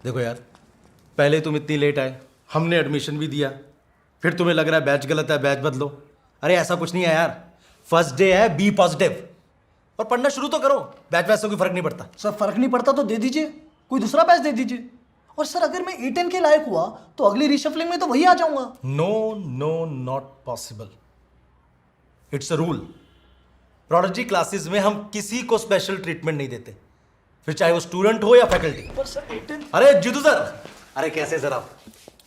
देखो यार, पहले तुम इतनी लेट आए, हमने एडमिशन भी दिया, फिर तुम्हें लग रहा है बैच गलत है, बैच बदलो। अरे ऐसा कुछ नहीं है यार, फर्स्ट डे है, बी पॉजिटिव और पढ़ना शुरू तो करो। बैच वैसे कोई फर्क नहीं पड़ता। सर फर्क नहीं पड़ता तो दे दीजिए, कोई दूसरा बैच दे दीजिए। और सर अगर मैं A10 के लायक हुआ तो अगली रीशफलिंग में तो वही आ जाऊंगा। No no, not possible. It's a rule. प्रोडोलॉजी क्लासेस में हम किसी को स्पेशल ट्रीटमेंट नहीं देते, फिर चाहे वो स्टूडेंट हो या फैकल्टी। पर सर A10। अरे जीतू सर, अरे कैसे सर आप?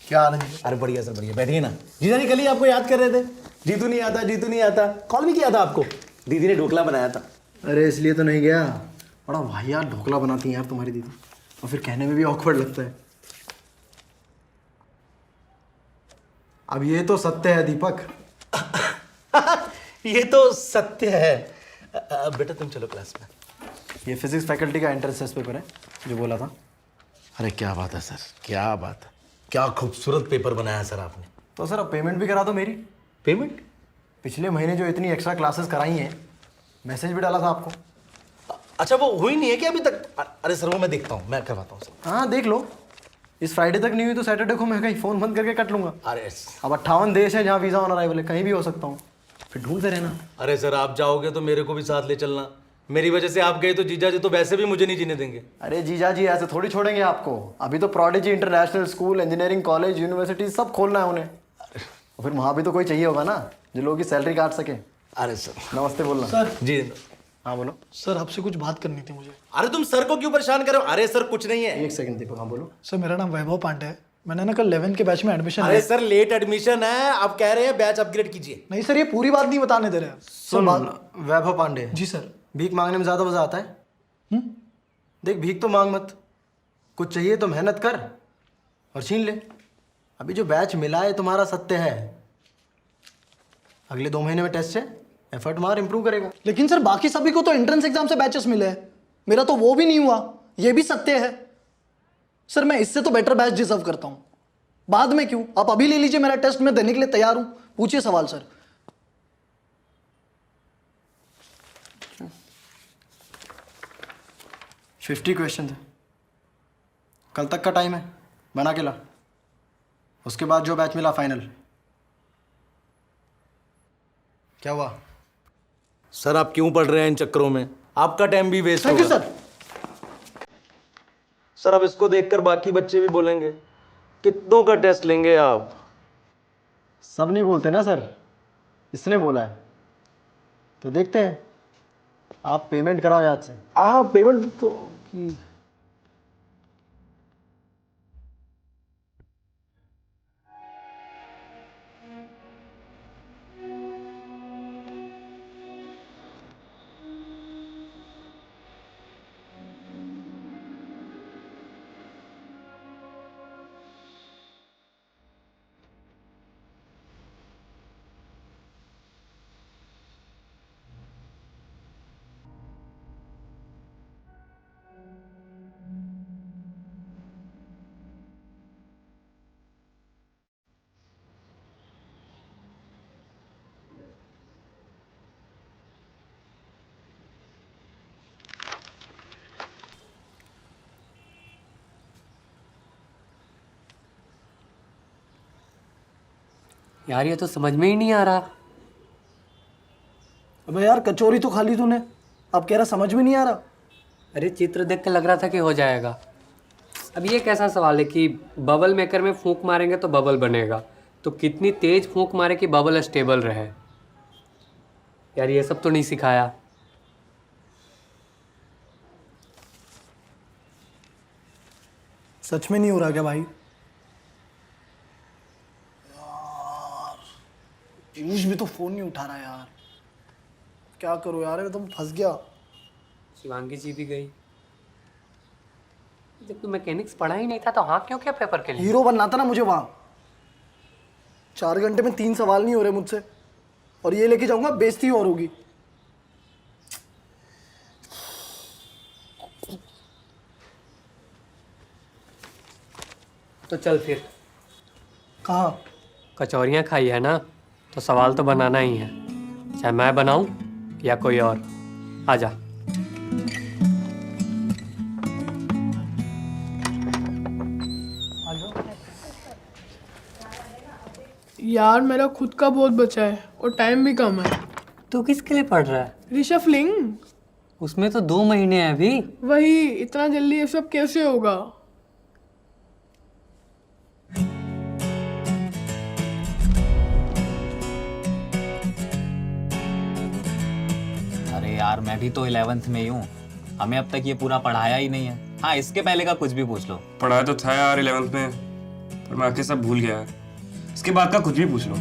क्या हाल है? अरे बढ़िया सर, बढ़िया। बैठिए ना। जीजा जी कल ही आपको याद कर रहे थे, जीतू नहीं आता, जीतू नहीं आता। कॉल भी किया था आपको, दीदी ने ढोकला बनाया था। अरे इसलिए तो नहीं गया। बड़ा वाहियात ढोकला बनाती हैं यार तुम्हारी दीदी, और फिर कहने में भी ऑकवर्ड लगता है। अब ये तो सत्य है दीपक। ये तो सत्य है। बेटा तुम चलो क्लास में। ये फिजिक्स फैकल्टी का एंट्रेंस टेस्ट पेपर है जो बोला था। अरे क्या बात है सर, क्या बात है, क्या खूबसूरत पेपर बनाया है सर आपने। तो सर अब पेमेंट भी करा दो मेरी। पेमेंट? पिछले महीने जो इतनी एक्स्ट्रा क्लासेस कराई हैं, मैसेज भी डाला था आपको। अच्छा वो हुई नहीं है कि अभी तक? अरे सर वो मैं देखता हूँ, मैं करवाता हूँ सर। हाँ देख लो, इस फ्राइडे तक नहीं हुई तो सैटरडे को मैं कहीं फ़ोन बंद करके कट लूंगा। अरे अब 58 देश है जहाँ वीज़ा ऑन अराइवल है, कहीं भी हो सकता हूँ, फिर ढूंढते रहना। अरे सर आप जाओगे तो मेरे को भी साथ ले चलना। मेरी वजह से आप गए तो जीजा जी तो वैसे भी मुझे नहीं जीने देंगे। अरे जीजा जी ऐसे थोड़ी छोड़ेंगे आपको। अभी तो prodigy international school, engineering college, university सब खोलना है उन्हें। और फिर वहाँ भी तो कोई चाहिए होगा ना जो लोगों की सैलरी काट सके। अरे सर। नमस्ते बोलना। सर। जी। हाँ बोलो। सर आपसे कुछ बात करनी थी मुझे। अरे तुम सर को क्यों परेशान करो? अरे सर कुछ नहीं है। एक सेकंड दीपक। हाँ बोलो। सर मेरा नाम वैभव पांडे है, मैंने ना कल 11 के बैच में एडमिशन अरे सर लेट एडमिशन है, आप कह रहे हैं बैच अपग्रेड कीजिए। नहीं सर, ये पूरी बात नहीं बताने दे रहे हैं। सुन वैभव पांडे। जी सर। भीख मांगने में ज़्यादा मज़ा आता है। देख भीख तो मांग मत, कुछ चाहिए तो मेहनत कर और छीन ले। अभी जो बैच मिला है तुम्हारा सत्य है। अगले 2 महीने में टेस्ट है, एफर्ट मार, इंप्रूव करेगा। लेकिन सर बाकी सभी को तो एंट्रेंस एग्जाम से बैचेस मिले हैं, मेरा तो वो भी नहीं हुआ, ये भी सत्य है। सर मैं इससे तो बेटर बैच डिजर्व करता हूँ। बाद में क्यों, आप अभी ले लीजिए मेरा टेस्ट, मैं देने के लिए तैयार हूँ। पूछिए सवाल सर। है 50 क्वेश्चन है, कल तक का टाइम है, बना के ला। उसके बाद जो बैच मिला फाइनल। क्या हुआ? सर आप क्यों पढ़ रहे हैं इन चक्करों में? आपका टाइम भी वेस्ट थैंक यू होगा। सर। सर अब इसको देखकर बाकी बच्चे भी बोलेंगे कितनों का टेस्ट लेंगे आप। सब नहीं बोलते ना सर, इसने बोला है तो देखते हैं। आप पेमेंट कराओ याद से। पेमेंट तो यार ये तो समझ में ही नहीं आ रहा। अबे यार कचौरी तो खा ली तूने, अब कह रहा समझ में नहीं आ रहा। अरे चित्र देख कर लग रहा था कि हो जाएगा। अब ये कैसा सवाल है कि बबल मेकर में फूंक मारेंगे तो बबल बनेगा, तो कितनी तेज फूंक मारे कि बबल स्टेबल रहे। यार ये सब तो नहीं सिखाया। सच में नहीं हो रहा क्या भाई? पीयूष भी तो फोन नहीं उठा रहा यार, क्या करूं यार, मैं तो फंस गया। शिवांगी जी भी गई। जब तू मैकेनिक्स पढ़ा ही नहीं था तो हाँ क्यों क्या पेपर के लिए? हीरो बनना था ना मुझे वहां। 4 घंटे में 3 सवाल नहीं हो रहे मुझसे, और ये लेके जाऊंगा बेइज्जती और होगी। तो चल फिर। कहाँ? कचौरियाँ खाई है ना, तो सवाल तो बनाना ही है, चाहे मैं बनाऊं या कोई और। आजा। यार मेरा खुद का बहुत बचा है और टाइम भी कम है। तू किसके लिए पढ़ रहा है? रिशफलिंग। उसमें तो 2 महीने हैं अभी। वही, इतना जल्दी ये सब कैसे होगा? अरे यार मैं भी तो 11th में ही हूँ, हमें अब तक ये पूरा पढ़ाया ही नहीं है। हाँ इसके पहले का कुछ भी पूछ लो। पढ़ाया तो था यार 11th में, पर मैं आके सब भूल गया। इसके बाद का कुछ भी पूछ लो।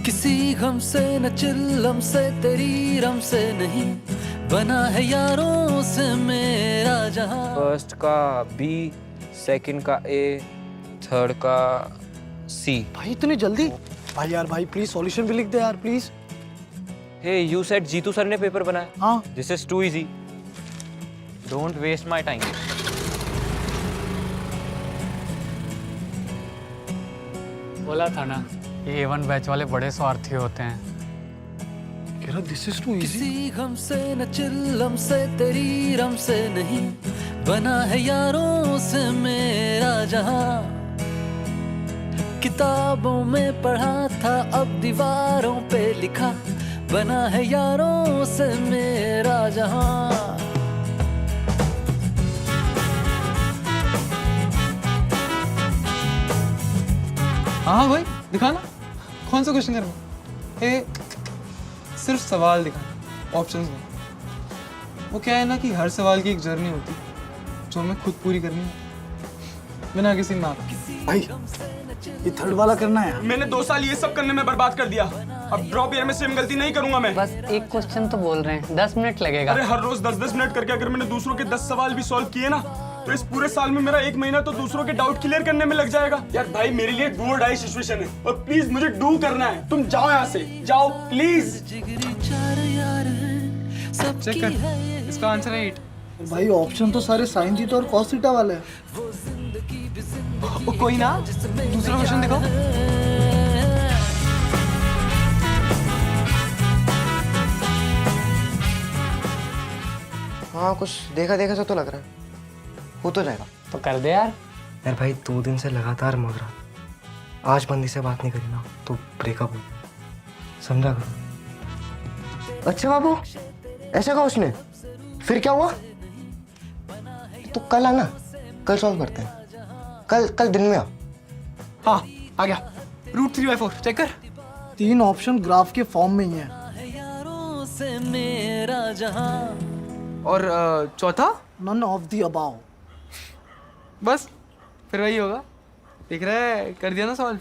किसी गम से न चिल्लम से तेरी रम से नहीं बना है यारों से मेरा जहां। फर्स्ट का बी, सेकंड का ए, थर्ड का सी। भाई इतनी जल्दी? भाई यार भाई प्लीज सॉल्यूशन भी लिख दे यार please. Hey you said Jitu sir ने पेपर बनाया। हाँ this is too easy, don't waste my time. बोला था ना, ये A1 बैच वाले बड़े स्वार्थी होते हैं। कह रहा दिस इज टू इजी। किसी गम से न चिल्लम से तेरी रम से नहीं बना है यारों से मेरा जहां। किताबों में पढ़ा था अब दीवारों पे लिखा बना है यारों से मेरा जहां। हाँ भाई दिखाना, कौन सा क्वेश्चन करना है? सिर्फ सवाल दिखाना, ऑप्शंस नहीं। वो क्या है ना कि हर सवाल की एक जर्नी होती है जो हमें खुद पूरी करनी है बिना किसी मार्क। भाई ये थर्ड वाला करना है। मैंने 2 साल ये सब करने में बर्बाद कर दिया, अब ड्रॉप ईयर में सेम गलती नहीं करूंगा मैं। बस एक क्वेश्चन तो बोल रहे हैं, 10 मिनट लगेगा। अरे हर रोज 10-10 मिनट करके अगर मैंने दूसरों के 10 सवाल भी सॉल्व किए ना, तो इस पूरे साल में मेरा 1 महीना तो दूसरों के डाउट क्लियर करने में लग जाएगा। यार भाई मेरे लिए डू और डाई सिचुएशन है, और प्लीज मुझे डू करना है। तुम जाओ यहाँ से, जाओ प्लीज। चेक कर, इसका आंसर है 8। भाई ऑप्शन तो सारे साइन थीटा और कॉस थीटा वाले हैं। कोई ना, दूसरा क्वेश्चन दिखाओ। हाँ कुछ देखा देखा सा तो लग रहा है, हो तो जाएगा। तो कर दे यार। यार भाई 2 दिन से लगातार मग रहा, आज बंदी से बात नहीं करी ना तो ब्रेकअप हो, समझा करो। अच्छा बाबू, ऐसा कहा उसने? फिर क्या हुआ? तो कल आना, कल सॉल्व करते हैं। कल दिन में आ। हाँ आ गया, रूट 3/4 चेक कर। 3 ऑप्शन ग्राफ के फॉर्म में ही है। यारों से मेरा जहां। और चौथा? None of the above. बस फिर वही होगा। देख रहा है, कर दिया ना सॉल्व।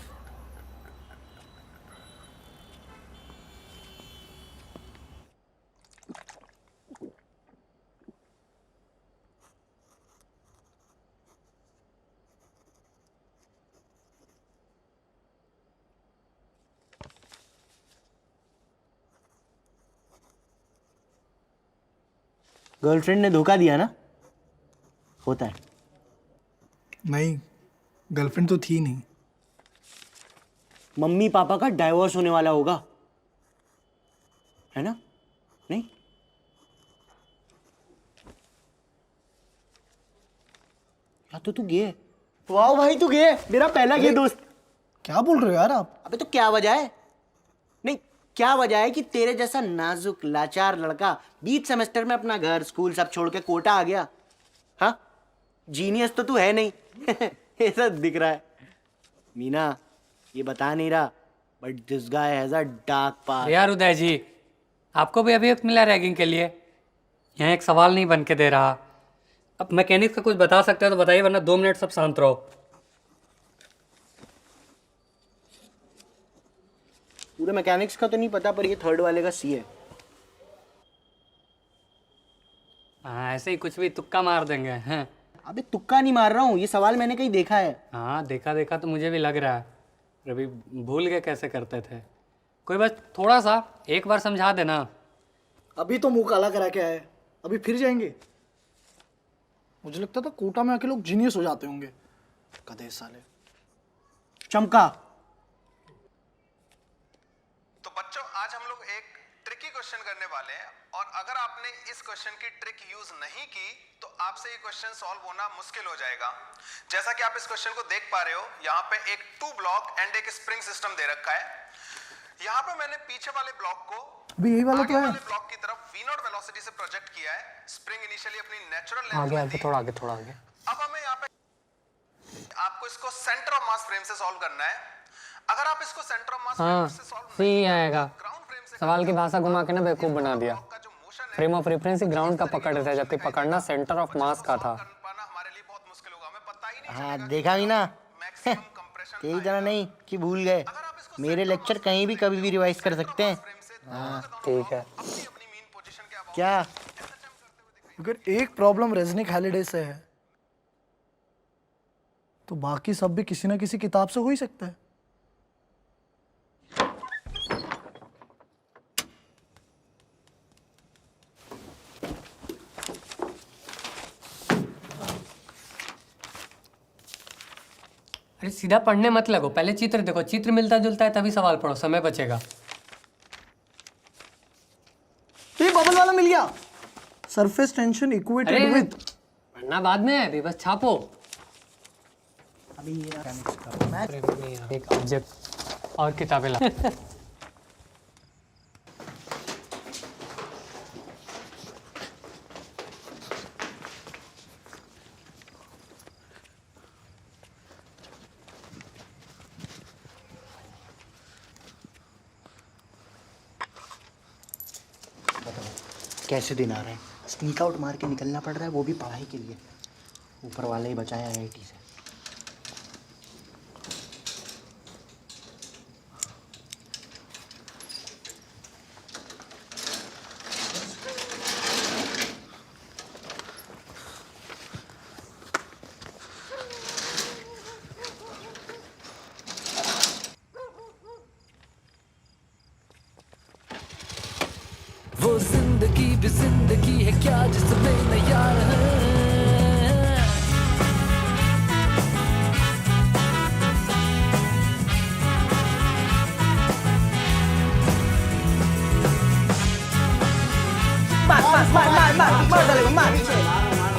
गर्लफ्रेंड ने धोखा दिया ना, होता है। नहीं, गर्लफ्रेंड तो थी नहीं। मम्मी पापा का डाइवोर्स होने वाला होगा, है ना? नहीं? या तो तू गे। वाह भाई तू गे, मेरा पहला गे दोस्त। क्या बोल रहे हो यार आप? अबे तो क्या वजह है? नहीं, क्या वजह है कि तेरे जैसा नाजुक लाचार लड़का बीच सेमेस्टर में अपना घर स्कूल सब छोड़ के कोटा आ गया? हाँ, जीनियस तो तू है नहीं। ऐसा दिख रहा है। मीना ये बता नहीं रहा, but this guy has a dark past. यार उदय जी, आपको भी अभी वक्त मिला रैगिंग के लिए? यहाँ एक सवाल नहीं बन के दे रहा। अब मैकेनिक्स का कुछ बता सकते हो तो बताइए, वरना 2 मिनट सब शांत रहो। पूरे मैकेनिक्स का तो नहीं पता, पर ये थर्ड वाले का सी है। हाँ ऐसे ही कुछ भी तुक्का मार देंगे हैं। अबे तुक्का नहीं मार रहा हूँ, ये सवाल मैंने कहीं देखा है। हाँ देखा देखा तो मुझे भी लग रहा है, अभी भूल गए कैसे करते थे। कोई बस थोड़ा सा एक बार समझा देना। अभी तो मुंह काला करा के आए, अभी फिर जाएंगे? मुझे लगता था कोटा में आके लोग जीनियस हो जाते होंगे। कदे साले। चमका। तो बच्चों आज हम लोग एक ट्रिकी क्वेश्चन करने वाले हैं और अगर आपने इस क्वेश्चन की ट्रिक यूज नहीं की तो आपसे ये क्वेश्चन सॉल्व होना मुश्किल हो जाएगा। जैसा कि आप इस क्वेश्चन को देख पा रहे हो, यहाँ पे एक 2 ब्लॉक एंड एक स्प्रिंग सिस्टम दे रखा है। यहाँ पे मैंने पीछे वाले ब्लॉक को अभी यही वाला आगे तो है। वाले ब्लॉक की तरफ v0 वेलोसिटी से प्रोजेक्ट किया है। स्प्रिंग इनिशियली अपनी नेचुरल आगे लेंथ आगे थोड़ा आगे थोड़ा आगे। अब हमें यहाँ पे आपको इसको सेंटर ऑफ मास फ्रेम से सॉल्व करना है। अगर आप इसको सेंटर ऑफ मास हाँ फ्रेम से सॉल्व सही आएगा। ग्राउंड फ्रेम से सवाल की भाषा घुमा के ना बेवकूफ बना दिया। का जो मोशन है फ्रेम ऑफ रेफरेंस ग्राउंड का पकड़ रहे थे, जबकि पकड़ना सेंटर ऑफ मास का था। कर पाना हमारे लिए बहुत मुश्किल होगा। हमें पता ही नहीं हाँ देखा भी ना मैक्सिमम कंप्रेशन तेरी तरह नहीं कि भूल गए। मेरे लेक्चर कहीं भी कभी भी रिवाइज कर सकते हैं। हाँ ठीक है। अपनी मीन पोजीशन के अबाउट क्या अगर एक प्रॉब्लम रेजनिक हैलिडे से है तो बाकी सब भी किसी ना किसी किताब से हो ही सकता है। अरे सीधा पढ़ने मत लगो, पहले चित्र देखो, चित्र मिलता जुलता है तभी सवाल पढ़ो, समय बचेगा। ये बबल वाला मिल गया। सरफेस टेंशन इक्वेटेड अरे विद। पढ़ना बाद में है, अभी बस छापो। अभी एक ऑब्जेक्ट और किताबें ला। कैसे दिन आ रहे हैं, स्नीक आउट मार के निकलना पड़ रहा है, वो भी पढ़ाई के लिए। ऊपर वाला ही बचाया आईआईटी से। वो जिंदगी भी जिंदगी है क्या जिसमें न यार है।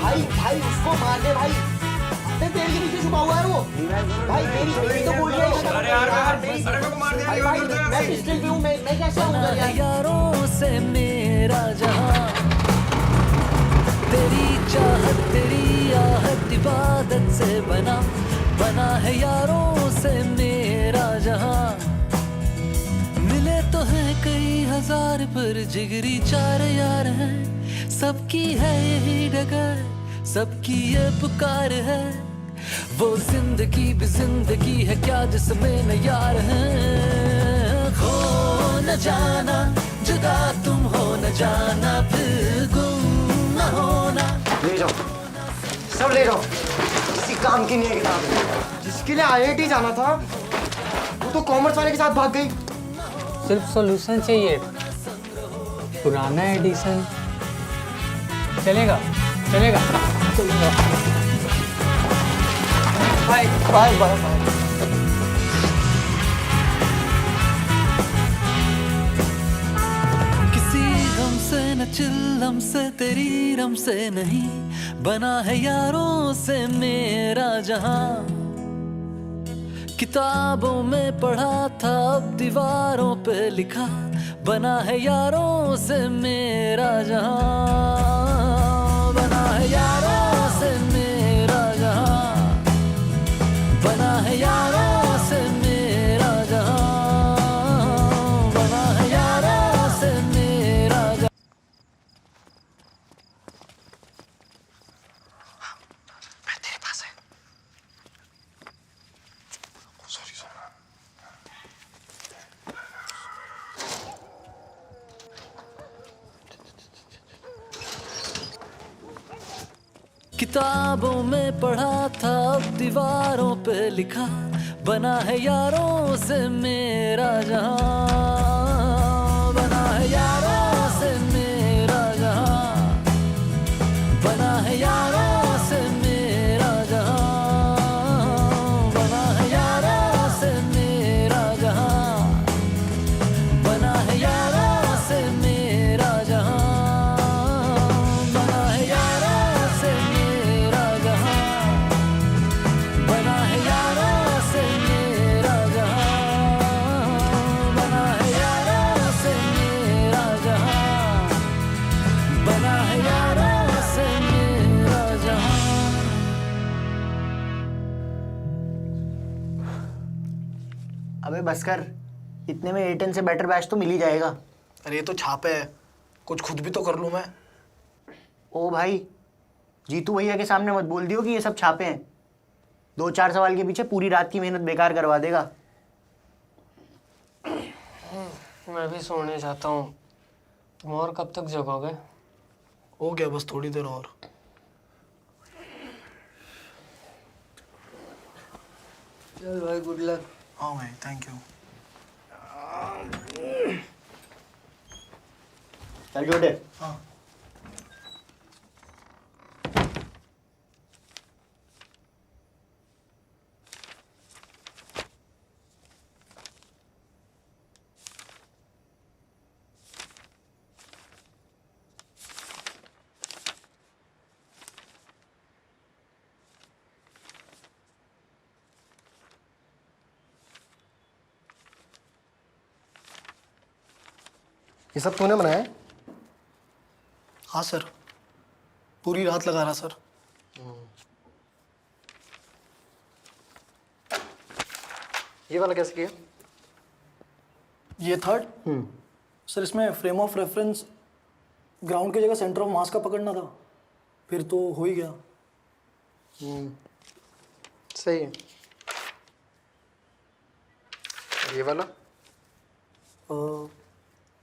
भाई भाई उसको मार दे भाई। अबे पेड़ के पीछे छुपा हुआ है वो। भाई मेरी तो बोल रहा है। भाई भाई मैं पिस्टल पे हूँ, मैं कैसे आऊंगा यार। यारों से मेरा जहां, तेरी चाहत तेरी आहट इबादत से बना, बना है यारों से मेरा जहां। मिले तो हैं कई हजार पर जिगरी 4 यार हैं। सबकी है यही डगर, सबकी ये पुकार है। वो जिंदगी भी जिंदगी है क्या जिसमें न यार हैं। खो न जाना, जुदा तुम हो न जाना, फिर गुम न होना। ले जाओ, सब ले जाओ। किसी काम की नहीं है किताब। जिसके लिए आईआईटी जाना था वो तो कॉमर्स वाले के साथ भाग गई। सिर्फ सॉल्यूशन चाहिए, पुराना एडिशन चलेगा चलेगा चलेगा। Bye bye bye bye. किसी गम से न चिल्लम से तेरी रम से नहीं, बना है यारों से मेरा जहां। किताबों में पढ़ा था अब दीवारों पे लिखा, बना है यारों से मेरा जहां। बना है यारों से मेरा जहां, बना है यारों से मेरा जहां, बना है यारों से मेरा जहां। तेरे पास है। किताबों में पढ़ा था अब दीवारों पे लिखा, बना है यारों से मेरा जहां। बना है यारों से मेरा जहां, बना है यारों से मेरा जहां, बना है यारों से मेरा जहां, बना है यारों से मेरा अबे बस कर, इतने में A10 से बेटर बैच तो मिल ही जाएगा। अरे ये तो छापे है, कुछ खुद भी तो कर लूँ मैं। ओ भाई, जीतू भैया के सामने मत बोल दियो कि ये सब छापे हैं। 2-4 सवाल के पीछे पूरी रात की मेहनत बेकार करवा देगा। मैं भी सोने जाता हूँ। तुम और कब तक जगोगे? हो गया बस थोड़ी देर और। चल भाई, गुड लक। हाँ भाई, थैंक यू। चल छोटे। हाँ। ये सब तूने बनाया है? हाँ सर, पूरी रात लगा रहा सर। ये वाला कैसे किया? ये थर्ड सर, इसमें फ्रेम ऑफ रेफरेंस ग्राउंड की जगह सेंटर ऑफ मास का पकड़ना था, फिर तो हो ही गया। सही है। ये वाला?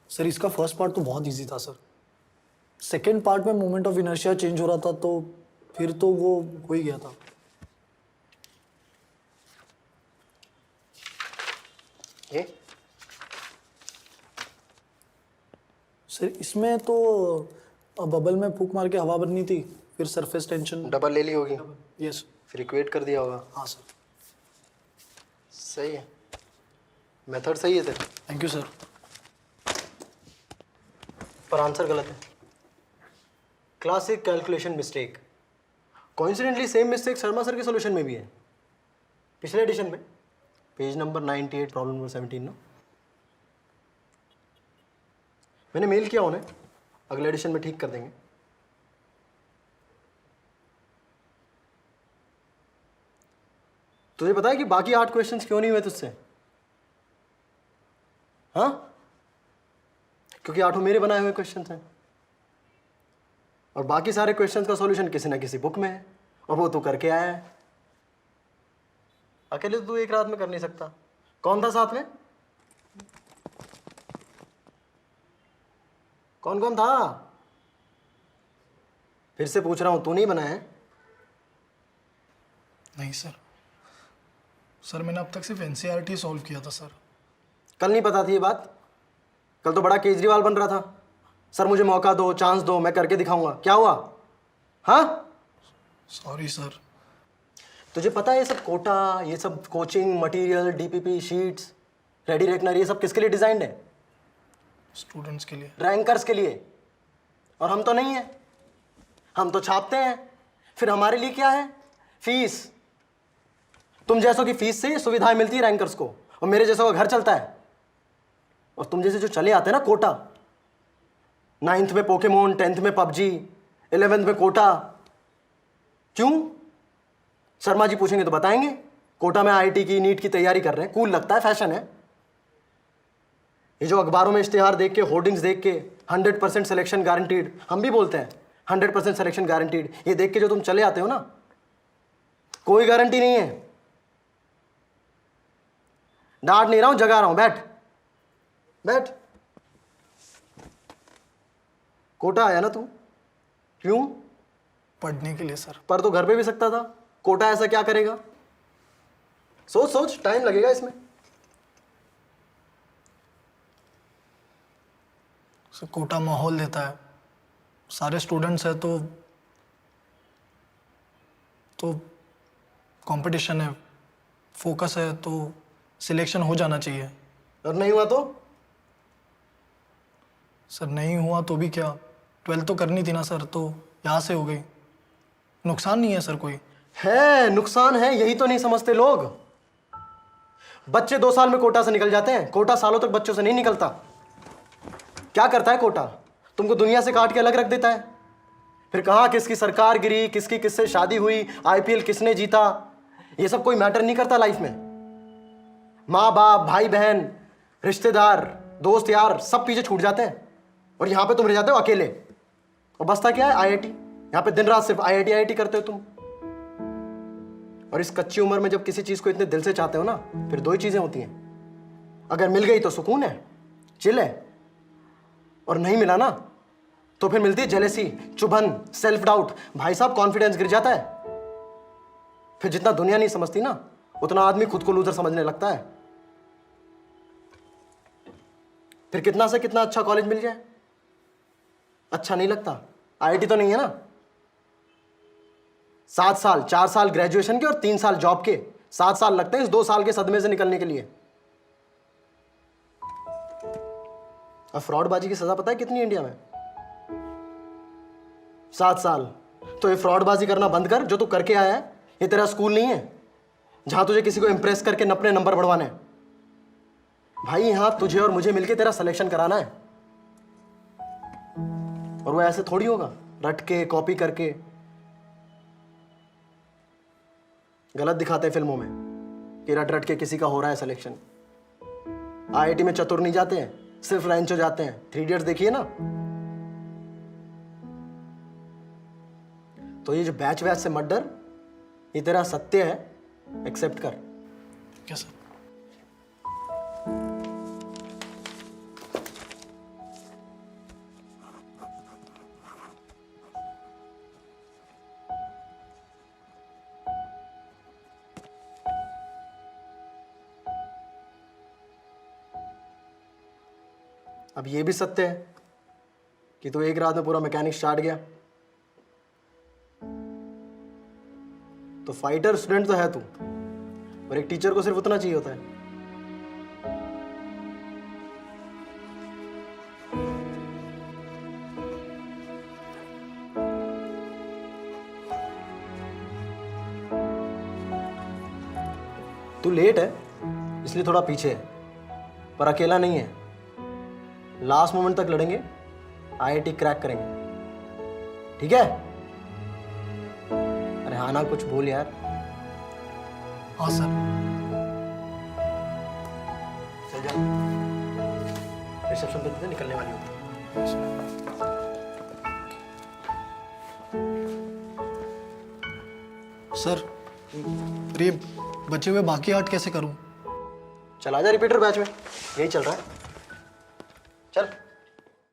सर इसका फर्स्ट पार्ट तो बहुत इजी था सर। सेकेंड पार्ट में मोमेंट ऑफ इनर्शिया चेंज हो रहा था, तो फिर तो वो हो ही गया था। ये? सर इसमें तो बबल में फूंक मार के हवा बननी थी, फिर सरफेस टेंशन। डबल ले ली होगी। यस। फिर इक्वेट कर दिया होगा। हाँ सर। सही है, मेथड सही है तेरा। Thank you sir. पर आंसर गलत है। Classic calculation mistake. Coincidentally same mistake Sharma sir के सॉल्यूशन में भी है, पिछले एडिशन में, पेज नंबर 98, प्रॉब्लम नंबर 17 ना। मैंने मेल किया उन्हें, अगले एडिशन में ठीक कर देंगे। तुझे पता है कि बाकी 8 क्वेश्चंस क्यों नहीं हुए तुझसे? हाँ, क्योंकि 8 मेरे बनाए हुए क्वेश्चंस हैं, और बाकी सारे क्वेश्चंस का सॉल्यूशन किसी ना किसी बुक में है, और वो तू करके आया है। अकेले तो तू एक रात में कर नहीं सकता। कौन था साथ में? कौन कौन था? फिर से पूछ रहा हूं, तू नहीं बनाया है? नहीं सर, सर मैंने अब तक सिर्फ NCERT सॉल्व किया था सर। कल नहीं पता थी ये बात? कल तो बड़ा केजरीवाल बन रहा था, सर मुझे मौका दो, चांस दो, मैं करके दिखाऊंगा। क्या हुआ? हाँ, सॉरी सर। तुझे पता है ये सब कोटा, ये सब coaching material, DPP sheets, ready reckoner, ये सब किसके लिए डिजाइंड है? स्टूडेंट्स के लिए, रैंकर्स के लिए। और हम तो नहीं है, हम तो छापते हैं। फिर हमारे लिए क्या है? फीस। तुम जैसों की फीस से सुविधाएं मिलती है रैंकर्स को, और मेरे जैसों का घर चलता है। और तुम जैसे जो चले आते हैं ना कोटा, 9th में पोकेमोन, 10th में PUBG, 11th में कोटा। क्यों? शर्मा जी पूछेंगे तो बताएंगे, कोटा में IIT की, नीट की तैयारी कर रहे हैं। कूल लगता है, फैशन है। ये जो अखबारों में इश्तिहार देख के, होर्डिंग्स देख के 100% सिलेक्शन गारंटीड, हम भी बोलते हैं 100% सिलेक्शन गारंटीड, ये देख के जो तुम चले आते हो ना, कोई गारंटी नहीं है। डांट नहीं रहा हूं, जगा रहा हूं। बैठ बैठ। कोटा आया ना तू? क्यों? पढ़ने के लिए सर। पर तो घर पे भी सकता था। कोटा ऐसा क्या करेगा? सोच सोच, टाइम लगेगा इसमें। सर कोटा माहौल देता है, सारे स्टूडेंट्स हैं, तो कंपटीशन है, फोकस है, तो सिलेक्शन हो जाना चाहिए। और नहीं हुआ तो? सर नहीं हुआ तो भी क्या, 12th तो करनी थी ना सर, तो यहाँ से हो गई। नुकसान नहीं है सर कोई। है, नुकसान है, यही तो नहीं समझते लोग। बच्चे 2 साल में कोटा से निकल जाते हैं, कोटा सालों तक बच्चों से नहीं निकलता। क्या करता है कोटा? तुमको दुनिया से काट के अलग रख देता है। फिर कहाँ किसकी सरकार गिरी, किसकी किससे शादी हुई, IPL किसने जीता, ये सब कोई मैटर नहीं करता लाइफ में। माँ बाप, भाई बहन, रिश्तेदार, दोस्त यार सब पीछे छूट जाते हैं और यहाँ पे तुम रह जाते हो अकेले। और बसता क्या है? आईआईटी। यहाँ पे दिन रात सिर्फ आईआईटी आईआईटी करते हो तुम। और इस कच्ची उम्र में जब किसी चीज को इतने दिल से चाहते हो ना, फिर दो ही चीजें होती हैं। अगर मिल गई तो सुकून है, चिल है, और नहीं मिला ना तो फिर मिलती है जेलेसी, चुभन, सेल्फ डाउट। भाई साहब कॉन्फिडेंस गिर जाता है। फिर जितना दुनिया नहीं समझती ना, उतना आदमी खुद को लूजर समझने लगता है। फिर कितना से कितना अच्छा कॉलेज मिल जाए, अच्छा नहीं लगता। आईआईटी तो नहीं है ना। 7 साल, 4 साल ग्रेजुएशन के और 3 साल जॉब के, 7 साल लगते हैं इस 2 साल के सदमे से निकलने के लिए। अब फ्रॉडबाजी की सजा पता है कितनी है इंडिया में? 7 साल। तो ये फ्रॉडबाजी करना बंद कर जो तू करके आया है। ये तेरा स्कूल नहीं है जहां तुझे किसी को इंप्रेस करके अपने नंबर बढ़वाने हैं। भाई यहां तुझे और मुझे मिलके तेरा सिलेक्शन कराना है। और वो ऐसे थोड़ी होगा रट के कॉपी करके। गलत दिखाते हैं फिल्मों में कि रट रट के किसी का हो रहा है सिलेक्शन। आईआईटी में चतुर नहीं जाते हैं, सिर्फ रैंचो जाते हैं। 3 इडियट्स देखिए ना। तो ये जो बैच वैच से मत डर, ये तेरा सत्य है, एक्सेप्ट कर। क्या सर? अब ये भी सत्य है कि तू एक रात में पूरा मैकेनिक चाट गया। तो फाइटर स्टूडेंट तो है तू, और एक टीचर को सिर्फ उतना चाहिए होता है। तू लेट है इसलिए थोड़ा पीछे है, पर अकेला नहीं है। लास्ट मोमेंट तक लड़ेंगे, आईआईटी क्रैक करेंगे, ठीक है? अरे हाँ ना, कुछ बोल यार। हाँ सर। चल जा, रिसेप्शन पे तो निकलने वाली होती। सर ये बचे हुए बाकी 8 कैसे करूं? चला जा रिपीटर बैच में, यही चल रहा है। चल।